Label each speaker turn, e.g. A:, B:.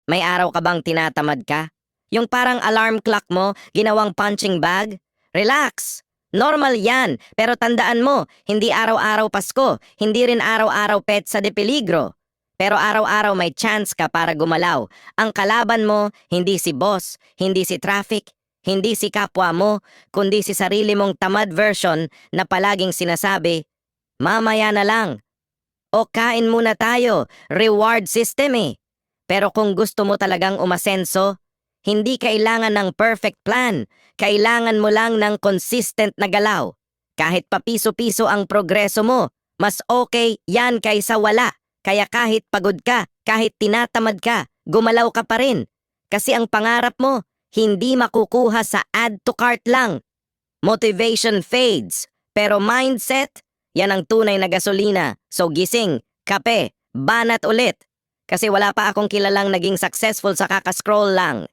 A: May araw ka bang tinatamad ka? Yung parang alarm clock mo, ginawang punching bag? Relax! Normal yan, pero tandaan mo, hindi araw-araw Pasko, hindi rin araw-araw petsa de peligro. Pero araw-araw may chance ka para gumalaw. Ang kalaban mo, hindi si boss, hindi si traffic, hindi si kapwa mo, kundi si sarili mong tamad version na palaging sinasabi, mamaya na lang. O kain muna tayo, reward system eh. Pero kung gusto mo talagang umasenso, hindi kailangan ng perfect plan. Kailangan mo lang ng consistent na galaw. Kahit papiso-piso ang progreso mo, mas okay yan kaysa wala. Kaya kahit pagod ka, kahit tinatamad ka, gumalaw ka pa rin. Kasi ang pangarap mo, hindi makukuha sa add to cart lang. Motivation fades, pero mindset, yan ang tunay na gasolina. So gising, kape, banat ulit. Kasi wala pa akong kilalang naging successful sa kakascroll lang.